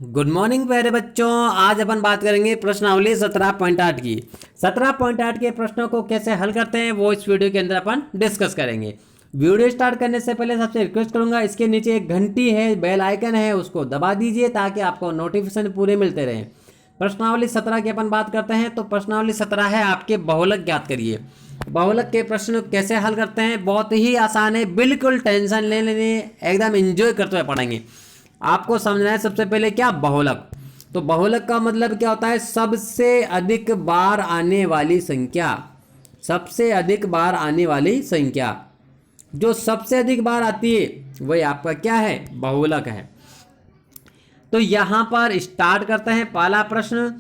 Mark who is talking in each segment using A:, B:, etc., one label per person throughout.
A: Good morning प्यारे बच्चों। आज अपन बात करेंगे प्रश्नावली 17.8 की। 17.8 के प्रश्नों को कैसे हल करते हैं वो इस वीडियो के अंदर अपन डिस्कस करेंगे। वीडियो स्टार्ट करने से पहले सबसे रिक्वेस्ट करूंगा, इसके नीचे एक घंटी है, बेल आइकन है, उसको दबा दीजिए ताकि आपको नोटिफिकेशन पूरे मिलते रहें। प्रश्नावली 17 की अपन बात करते हैं तो प्रश्नावली 17 है आपके बहुलक ज्ञात करिए। बहुलक के प्रश्न कैसे हल करते हैं, बहुत ही आसान है, बिल्कुल टेंशन ले लेने, एकदम एंजॉय करते हुए पढ़ेंगे। आपको समझना है सबसे पहले क्या बहुलक। तो बहुलक का मतलब क्या होता है, सबसे अधिक बार आने वाली संख्या। सबसे अधिक बार आने वाली संख्या, जो सबसे अधिक बार आती है वही आपका क्या है, बहुलक है। तो यहां पर स्टार्ट करते हैं पहला प्रश्न।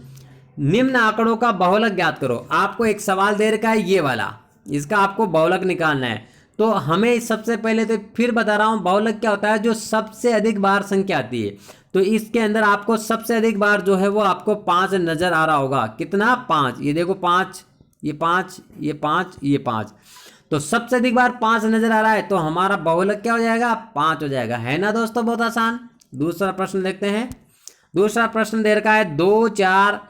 A: निम्न आंकड़ों का बहुलक ज्ञात करो। आपको एक सवाल दे रखा है ये वाला, इसका आपको बहुलक निकालना है। तो हमें सबसे पहले तो फिर बता रहा हूं बहुलक क्या होता है, जो सबसे अधिक बार संख्या आती है। तो इसके अंदर आपको सबसे अधिक बार जो है वो आपको 5 नजर आ रहा होगा। कितना? 5। ये देखो 5, ये 5, ये 5, ये 5। तो सबसे अधिक बार 5 नजर आ रहा है, तो हमारा बहुलक क्या हो जाएगा? 5 हो जाएगा। है ना दोस्तों, बहुत आसान। दूसरा प्रश्न देखते हैं। दूसरा प्रश्न दे रखा है 2 4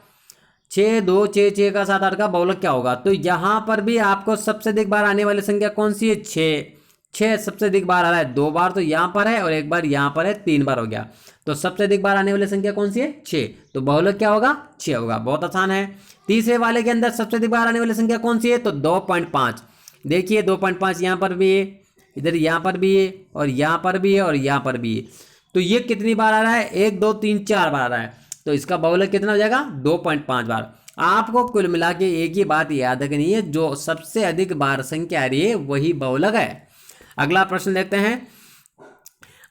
A: 6 2 6 6 का 7 8 का बहुलक क्या होगा। तो यहां पर भी आपको सबसे अधिक बार आने वाली संख्या कौन सी है? 6। 6 सबसे अधिक बार आ रहा है, 2 बार तो यहां पर है और एक बार यहां पर है, 3 बार हो गया। तो सबसे अधिक बार आने वाली संख्या कौन सी है? 6। तो बहुलक क्या होगा? 6 होगा। बहुत आसान है। तीसरे वाले के अंदर सबसे अधिक बार आने वाली संख्या कौन सी है? तो 2.5। देखिए 2.5 यहां पर भी है, इधर यहां पर भी है, और यहां पर भी है, और यहां पर भी है। तो ये कितनी बार आ रहा है? 1 2 3 4 बार आ रहा है। तो इसका बहुलक कितना हो जाएगा? 2.5 बार। आपको कुल मिला के एक ही बात याद रखनी है, जो सबसे अधिक बार संख्या आ रही है वही बहुलक है। अगला प्रश्न देखते हैं।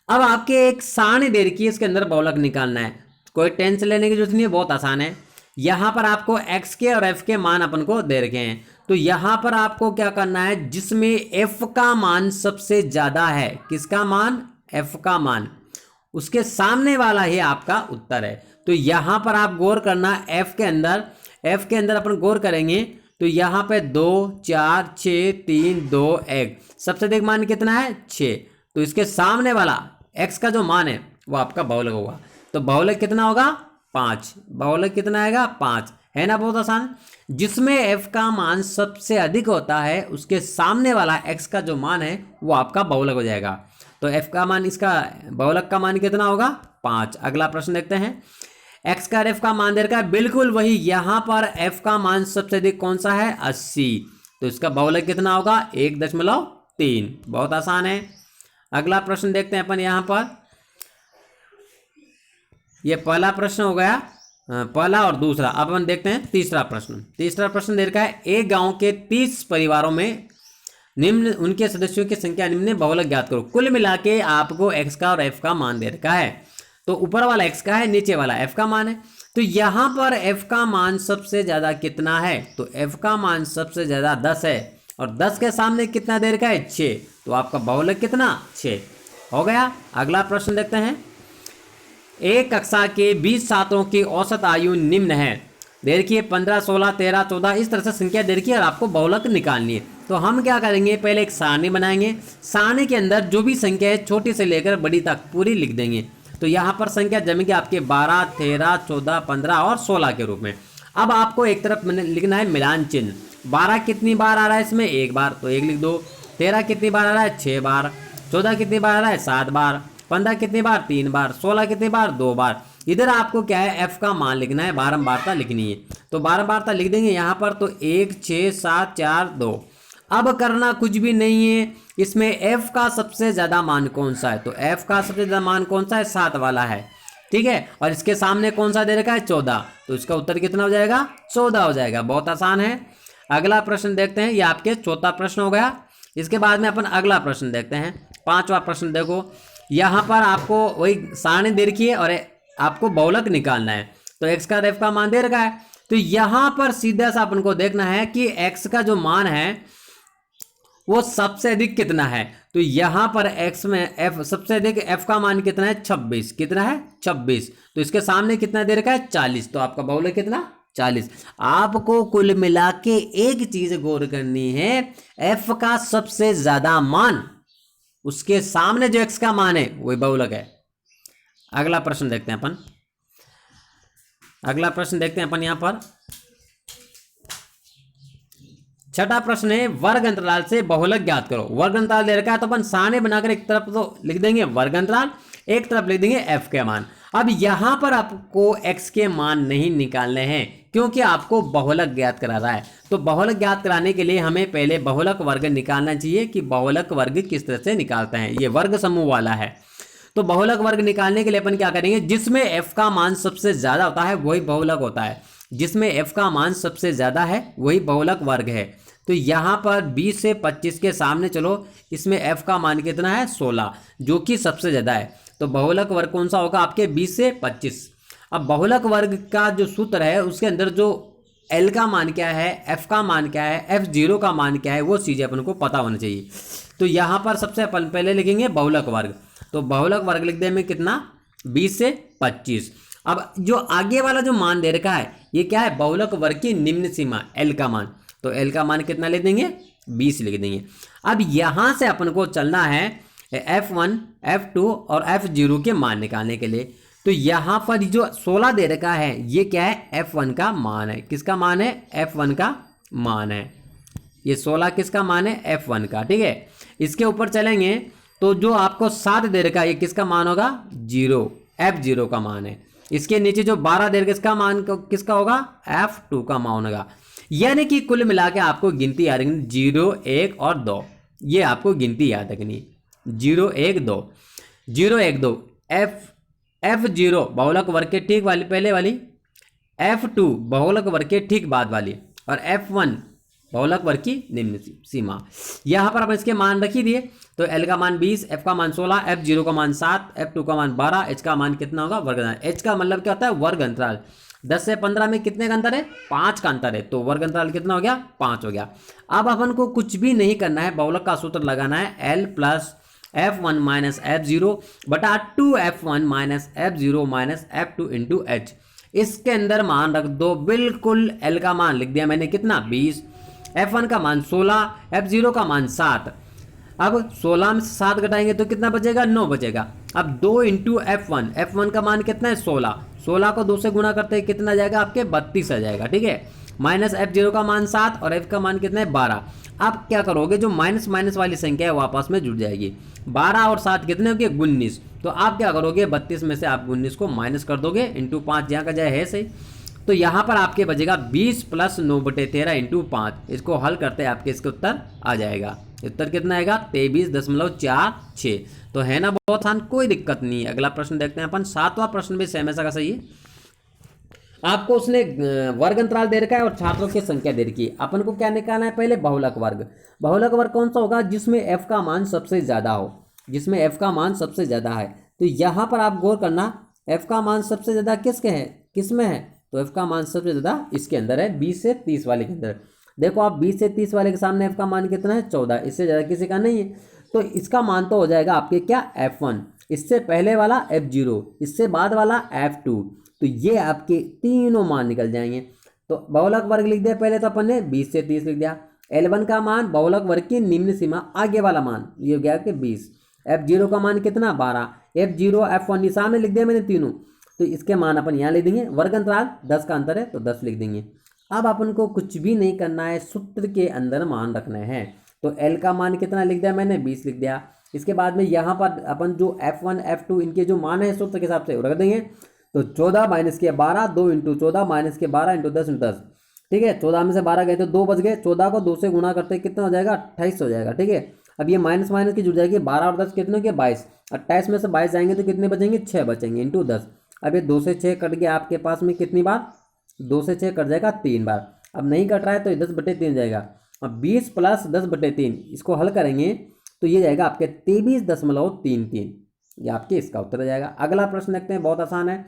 A: अब आपके एक सारणी दे रखी है, इसके अंदर बहुलक निकालना है। कोई टेंशन लेने की जरूरत नहीं है, बहुत आसान है। यहां पर आपको एक्स के और एफ के मान अपन को दे रखे हैं। तो यहां पर आपको क्या करना है, जिसमें एफ का मान सबसे ज्यादा है, किसका मान? एफ का मान, उसके सामने वाला ही आपका उत्तर है। तो यहां पर आप गौर करना, एफ के अंदर अपन गौर करेंगे तो यहां पे 2 4 6 3 2 1, सबसे अधिक मान कितना है? 6। तो इसके सामने वाला एक्स का जो मान है वो आपका बहुलक होगा। तो बहुलक कितना होगा? 5। बहुलक कितना आएगा? 5। है ना, बहुत आसान। जिसमें एफ का मान सबसे अधिक होता है उसके सामने वाला एक्स का जो मान है वो आपका बहुलक हो जाएगा। तो एफ का मान, इसका बहुलक का मान कितना होगा? 5। अगला प्रश्न देखते हैं। एक्स का और एफ का मान दे रखा है, बिल्कुल वही। यहां पर एफ का मान सबसे अधिक कौन सा है? 80। तो इसका बहुलक कितना होगा? 1.3। बहुत आसान है। अगला प्रश्न देखते हैं अपन। यहां पर यह पहला प्रश्न हो गया, पहला और दूसरा। अब अपन देखते हैं तीसरा प्रश्न। तीसरा प्रश्न दे रखा है, एक गांव के 30 परिवारों में निम्न उनके सदस्यों की संख्या निम्न, बहुलक ज्ञात करो। कुल मिला के आपको एक्स का और एफ का मान दे रखा है। तो ऊपर वाला एक्स का है, नीचे वाला एफ का मान है। तो यहां पर एफ का मान सबसे ज्यादा कितना है? तो एफ का मान सबसे ज्यादा 10 है, और 10 के सामने कितना दे रखा है? 6। तो आपका बहुलक कितना? 6 हो गया। अगला प्रश्न देखते हैं। एक कक्षा के 20 छात्रों की औसत आयु निम्न है। देखिए 15 16 13 14 इस तरह से संख्या दे रखी है और आपको बहुलक निकालनी है। तो हम क्या करेंगे, पहले एक सारणी बनाएंगे। सारणी के अंदर जो भी संख्या है छोटी से लेकर बड़ी तक पूरी लिख देंगे। तो यहाँ पर संख्या जमेगी आपके 12 13 14 15 और 16 के रूप में। अब आपको एक तरफ लिखना है मिलान चिन्ह। 12 कितनी बार आ रहा है इसमें? 1 बार, तो 1 लिख दो। 13 कितनी बार आ रहा है? 6 बार। 14 कितनी बार आ रहा है? 7 बार। 15 कितनी बार? 3 बार। 16 कितनी बार? 2 बार। इधर आपको क्या है, एफ का मान लिखना है, बारंबारता लिखनी है। तो बारंबारता लिख देंगे यहाँ पर। तो 1 6 7 4 2। अब करना कुछ भी नहीं है, इसमें एफ का सबसे ज्यादा मान कौन सा है? तो एफ का सबसे ज्यादा मान कौन सा है? 7 वाला है, ठीक है। और इसके सामने कौन सा दे रखा है? 14। तो इसका उत्तर कितना हो जाएगा? 14 हो जाएगा। बहुत आसान है। अगला प्रश्न देखते हैं। ये आपके चौथा प्रश्न हो गया। इसके बाद में अपन अगला प्रश्न देखते हैं। पांचवा प्रश्न देखो, यहां पर आपको वही सारणी दे रखी है और आपको बहुलक निकालना है। तो एक्स का और एफ का मान दे रखा है। तो यहां पर सीधा सा अपन को देखना है कि एक्स का जो मान है वो सबसे अधिक कितना है। तो यहां पर एक्स में एफ सबसे अधिक, एफ का मान कितना है? 26। कितना है? 26। तो इसके सामने कितना दे रखा है? 40। तो आपका बहुलक कितना? 40। आपको कुल मिला के एक चीज गौर करनी है, एफ का सबसे ज्यादा मान, उसके सामने जो एक्स का मान है वही बहुलक है। अगला प्रश्न देखते हैं अपन। अगला प्रश्न देखते हैं अपन यहाँ पर। छठा प्रश्न है वर्ग अंतराल से बहुलक ज्ञात करो। वर्ग अंतराल दे रखा है तो अपन साने बनाकर एक तरफ तो लिख देंगे वर्ग अंतराल, एक तरफ लिख देंगे f के मान। अब यहां पर आपको x के मान नहीं निकालने हैं क्योंकि आपको बहुलक ज्ञात करा रहा है। तो बहुलक ज्ञात कराने के लिए हमें पहले बहुलक वर्ग निकालना चाहिए कि बहुलक वर्ग किस तरह से निकालते हैं। ये वर्ग समूह वाला है। तो बहुलक वर्ग निकालने के लिए अपन क्या करेंगे, जिसमें f का मान सबसे ज्यादा होता है वही बहुलक होता है। जिसमें f का मान सबसे ज्यादा है वही बहुलक वर्ग है। तो यहाँ पर 20 से 25 के सामने चलो, इसमें f का मान कितना है 16, जो कि सबसे ज़्यादा है। तो बहुलक वर्ग कौन सा होगा आपके 20 से 25। अब बहुलक वर्ग का जो सूत्र है उसके अंदर जो l का मान क्या है, f का मान क्या है, f0 का मान क्या है, वो चीज़ें अपन को पता होना चाहिए। तो यहाँ पर सबसे अपन पहले लिखेंगे बहुलक वर्ग। तो बहुलक वर्ग लिख दें में कितना 20 से 25। अब जो आगे वाला जो मान दे रखा है ये क्या है, बहुलक वर्ग की निम्न सीमा l का मान। तो l का मान कितना लिख देंगे 20 लिख देंगे। अब यहां से अपन को चलना है f1, f2 और f0 के मान निकालने के लिए। तो यहां पर जो 16 दे रखा है ये क्या है, f1 का मान है। किसका मान है, f1 का मान है। ये 16 किसका मान है, f1 का। ठीक है, इसके ऊपर चलेंगे तो जो आपको 7 दे रखा है ये किसका मान होगा, 0, f0 का मान है। इसके नीचे जो 12 दे रखा इसका मान किसका होगा, f2 का मान होगा। यानी कि कुल मिला के आपको गिनती याद रखनी 0, 1 और 2। ये आपको गिनती याद रखनी 0, 1, 2, 0, 1, 2। f0 बहुलक वर्ग के ठीक वाली पहले वाली, f2 बहुलक वर्ग के ठीक बाद वाली, और f1 बहुलक वर्ग की निम्न सीमा। यहाँ पर अपन इसके मान रखी दिए। तो l का मान 20, f का मान 16, f0 का मान 7, f2 का मान 12, h का मान कितना होगा, वर्ग अंतराल। h का मतलब क्या होता है, वर्ग अंतराल। 10 से 15 में कितने का अंतर है, 5 का अंतर है। तो वर्ग अंतराल कितना हो गया, 5 हो गया। अब अपन को कुछ भी नहीं करना है, बहुलक का सूत्र लगाना है l plus f1 minus f0 बटा 2f1 minus f0 minus f2 into h। इसके अंदर मान रख दो बिल्कुल। l का मान लिख दिया मैंने कितना 20, f1 का मान 16, f0 का मान 7। अब 16 में 7 घटाएंगे तो कितना बचेगा, 9 बचेगा। अब 2 इंटू f1, f1 का मान कितना है 16, 16 को 2 से गुणा करते हैं कितना जाएगा आपके 32 आ जाएगा। ठीक है, माइनस f0 का मान 7 और f का मान कितना है 12। अब क्या करोगे, जो माइनस माइनस वाली संख्या है वो आपस में जुड़ जाएगी। 12 और 7 कितने हो गए 19। तो आप क्या करोगे, 32 में से आप 19 को माइनस कर दोगे, इंटू 5 यहाँ का जाए है सही। तो यहाँ पर आपके बचेगा 20 प्लस 9/13 इंटू 5। इसको हल करते हैं आपके इसका उत्तर आ जाएगा। उत्तर कितना आएगा 23.46। तो है ना बहुत आसान, कोई दिक्कत नहीं है। अगला प्रश्न देखते हैं अपन। 7वां प्रश्न भी सेम ऐसा का सही है। आपको उसने वर्ग अंतराल दे रखा है और छात्रों की संख्या दे रखी है। अपन को क्या निकालना है, पहले बहुलक वर्ग। बहुलक वर्ग कौन सा होगा, जिसमें f का मान सबसे ज्यादा हो, जिसमें f का मान सबसे ज्यादा है। तो यहाँ पर आप गौर करना, f का मान सबसे ज्यादा किसके है, किसमें है, तो f का मान सबसे ज्यादा इसके अंदर है, 20 से 30 वाले के अंदर। देखो आप 20 से 30 वाले के सामने f का मान कितना है 14, इससे ज्यादा किसी का नहीं है। तो इसका मान तो हो जाएगा आपके क्या f1, इससे पहले वाला f0, इससे बाद वाला f2। तो ये आपके तीनों मान निकल जाएंगे। तो बहुलक वर्ग लिख दिया पहले, तो अपन ने 20 से 30 लिख दिया। L1 का मान बहुलक वर्ग की निम्न सीमा, आगे वाला मान ये हो गया कि 20। f0 का मान कितना 12, f0 f1 ये सामने लिख दिया मैंने तीनों। तो इसके मान अपन यहाँ लिख देंगे। वर्ग अंतराल 10 का अंतर है तो 10 लिख देंगे। अब अपन को कुछ भी नहीं करना है, सूत्र के अंदर मान रखना है। तो L का मान कितना लिख दिया मैंने 20 लिख दिया। इसके बाद में यहाँ पर अपन जो f1 f2 इनके जो मान है सूत्र के हिसाब से रख देंगे। तो 14 माइनस के 12, 2 इंटू 14 माइनस के 12 इंटू 10 इंटू 10। ठीक है, 14 में से 12 गए तो 2 बच गए। 14 को 2 से गुणा करते कितना हो जाएगा 28 हो जाएगा। ठीक है, अब ये माइनस माइनस की जुड़ जाएगी, 12 और 10 कितने के 22। 28 में से 22 जाएंगे तो कितने बचेंगे 6 बचेंगे इंटू 10। अब ये 2 से 6 कट गया आपके पास में कितनी बार, 2 से 6 कट जाएगा 3 बार। अब नहीं कट रहा है तो 10/3 जाएगा। अब 20 प्लस 10/3 इसको हल करेंगे तो ये जाएगा आपके 23.33। ये आपके इसका उत्तर आ जाएगा। अगला प्रश्न देखते हैं, बहुत आसान है।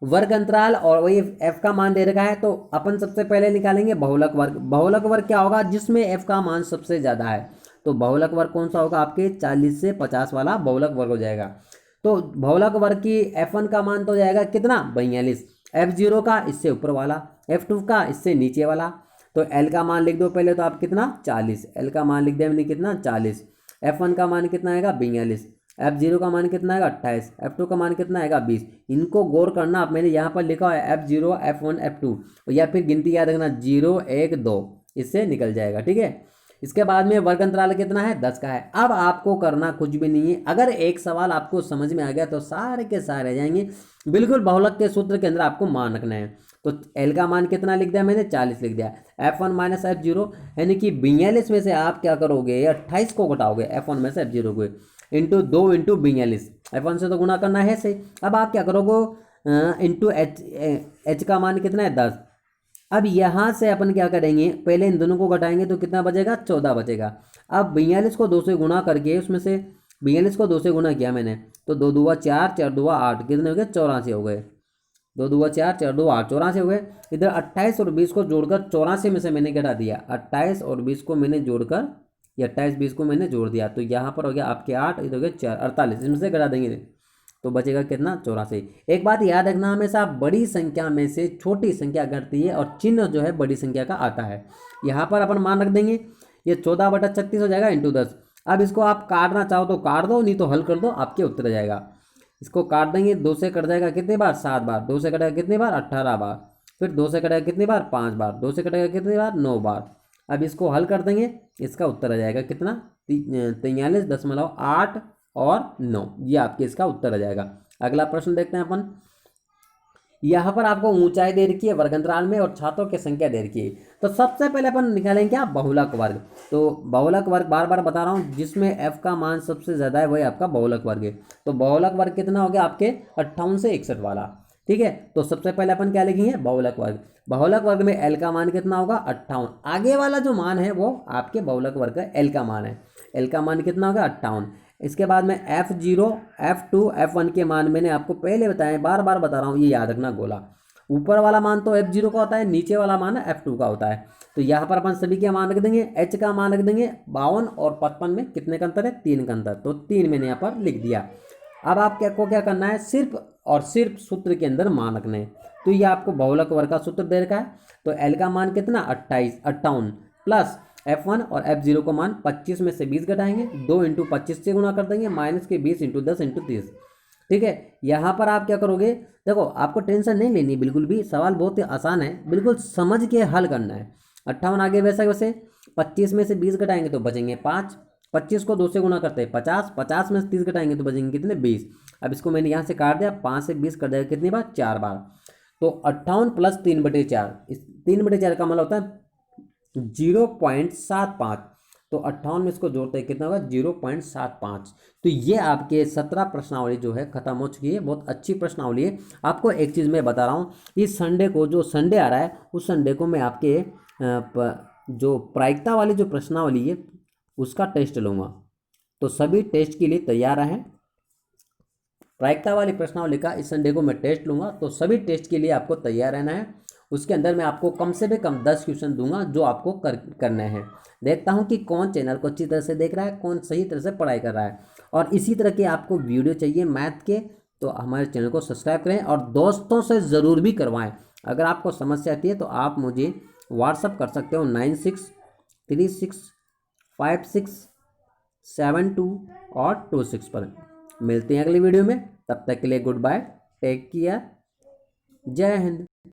A: वर्ग अंतराल और वही f का मान दे रखा है, तो अपन सबसे पहले निकालेंगे बहुलक वर्ग। बहुलक वर्ग क्या होगा, जिसमें f का मान सबसे ज्यादा है। तो बहुलक वर्ग कौन सा होगा आपके 40 से 50 वाला बहुलक वर्ग हो जाएगा। तो बहुलक वर्ग की f1 का मान तो हो जाएगा कितना 42, f0 का इससे ऊपर वाला, f2 का इससे नीचे वाला। तो l का मान लिख दो पहले, तो आप कितना 40, l का मान लिख दिया मैंने कितना 40, f1 का मान कितना आएगा 42, F0 का मान कितना आएगा 28, F2 का मान कितना आएगा 20। इनको गौर करना आप, मैंने यहाँ पर लिखा है F0 F1 F2, या फिर गिनती याद रखना 0 1 2, इससे निकल जाएगा। ठीक है, इसके बाद में वर्ग अंतराल कितना है 10 का है। अब आपको करना कुछ भी नहीं है, अगर एक सवाल आपको समझ में आ गया तो सारे के सारे रह जाएंगे। बिल्कुल बहुलक के सूत्र के अंदर आपको मान रखना है। तो एल का मान कितना लिख दिया मैंने 40 लिख दिया, F1 माइनस F0 यानी कि 42 में से आप क्या करोगे 28 को घटाओगे F1 में से F0 को, इंटू 2 इंटू 42, F1 से तो गुणा करना है सही। अब आप क्या करोगे इंटू एच का मान कितना है 10। अब यहाँ से अपन क्या करेंगे, पहले इन दोनों को घटाएंगे तो कितना बचेगा 14 बचेगा। अब 42 को 2 से गुणा करके, उसमें से 42 को 2 से गुणा किया मैंने तो 2 दूआ 4 4 दूआ 8, कितने हो गए 84 हो गए। 2 दूआ 4 4 दूआ 8, 84 हो गए। इधर 28 और 20 को जोड़कर 84 में से मैंने घटा दिया, 28 और 20 को मैंने जोड़कर, या 28 20 को मैंने जोड़ दिया, तो यहाँ पर हो गया आपके 8, इधर हो गया 4, 48, इसमें से घटा देंगे तो बचेगा कितना 84। एक बात याद रखना, हमेशा बड़ी संख्या में से छोटी संख्या घटती है और चिन्ह जो है बड़ी संख्या का आता है। यहाँ पर अपन मान रख देंगे, ये 14/36 हो जाएगा इंटू 10। अब इसको आप काटना चाहो तो काट दो, नहीं तो हल कर दो, आपके उत्तर आ जाएगा। इसको काट देंगे, 2 से कट जाएगा कितने बार 7 बार, 2 से कटेगा कितने बार 18 बार, फिर 2 से कटेगा कितनी बार 5 बार, 2 से कटेगा कितनी बार 9 बार। अब इसको हल कर देंगे, इसका उत्तर आ जाएगा कितना 43.8 और 9, ये आपके इसका उत्तर आ जाएगा। अगला प्रश्न देखते हैं अपन। यहाँ पर आपको ऊंचाई दे रखी है वर्ग अंतराल में और छात्रों की संख्या दे रखी है। तो सबसे पहले अपन निकालेंगे क्या बहुलक वर्ग। तो बहुलक वर्ग बार बार बता रहा हूँ, जिसमें f का मान सबसे ज़्यादा है वही आपका बहुलक वर्ग है। तो बहुलक वर्ग कितना हो गया आपके 58 से 61 वाला। ठीक है, तो सबसे पहले अपन क्या लिखेंगे बहुलक वर्ग। बहुलक वर्ग में l का मान कितना होगा 58, आगे वाला जो मान है वो आपके बहुलक वर्ग का l का मान है। l का मान कितना होगा 58। इसके बाद में F0 F2 F1 के मान मैंने आपको पहले बताए, बार बार बता रहा हूँ, ये याद रखना गोला। ऊपर वाला मान तो F0 का होता है, नीचे वाला मान F2 का होता है। तो यहाँ पर अपन सभी के मान रख देंगे, H का मान रख देंगे 52 और 55 में कितने का अंतर है 3 का अंतर, तो 3 मैंने यहाँ पर लिख दिया। अब आप क्या करना है, सिर्फ और सिर्फ सूत्र के अंदर मान रखने हैं। तो ये आपको बहुलक वर्ग का सूत्र दे रखा है। तो L का मान कितना 58 प्लस F1 और F0 का मान 25 में से 20 घटाएंगे, 2 इंटू 25 से गुणा कर देंगे, माइनस के 20 इंटू 10 इंटू 30। ठीक है, यहाँ पर आप क्या करोगे, देखो आपको टेंशन नहीं लेनी बिल्कुल भी, सवाल बहुत ही आसान है, बिल्कुल समझ के हल करना है। 58 आगे वैसे वैसे, 25 में से 20 घटाएंगे तो बचेंगे 5, 25 को 2 से गुणा करते हैं 50, 50 में से 30 घटाएंगे तो बचेंगे कितने 20। अब इसको मैंने यहाँ से काट दिया, 5 से 20 कर जाएगा कितनी बार 4 बार। तो 58 प्लस 3/4, इस 3/4 का मतलब होता है 0.75। तो 58 में इसको जोड़ते हैं कितना होगा 0.75। तो ये आपके 17 प्रश्नावली जो है खत्म हो चुकी है, बहुत अच्छी प्रश्नावली है। आपको एक चीज़ मैं बता रहा हूँ, इस संडे को जो संडे आ रहा है उस संडे को मैं आपके जो प्रायिकता वाली जो प्रश्नावली है उसका टेस्ट लूँगा। तो सभी टेस्ट के लिए तैयार रहें। प्रायिकता वाली प्रश्नावली का इस संडे को मैं टेस्ट लूँगा, तो सभी टेस्ट के लिए आपको तैयार रहना है। उसके अंदर मैं आपको कम से भी कम 10 क्वेश्चन दूंगा जो आपको करने हैं। देखता हूं कि कौन चैनल को अच्छी तरह से देख रहा है, कौन सही तरह से पढ़ाई कर रहा है। और इसी तरह के आपको वीडियो चाहिए मैथ के, तो हमारे चैनल को सब्सक्राइब करें और दोस्तों से ज़रूर भी करवाएं। अगर आपको समस्या आती है तो आप मुझे व्हाट्सअप कर सकते हो 96365672 और 26 पर। मिलते हैं अगली वीडियो में, तब तक के लिए गुड बाय, टेक केयर, जय हिंद।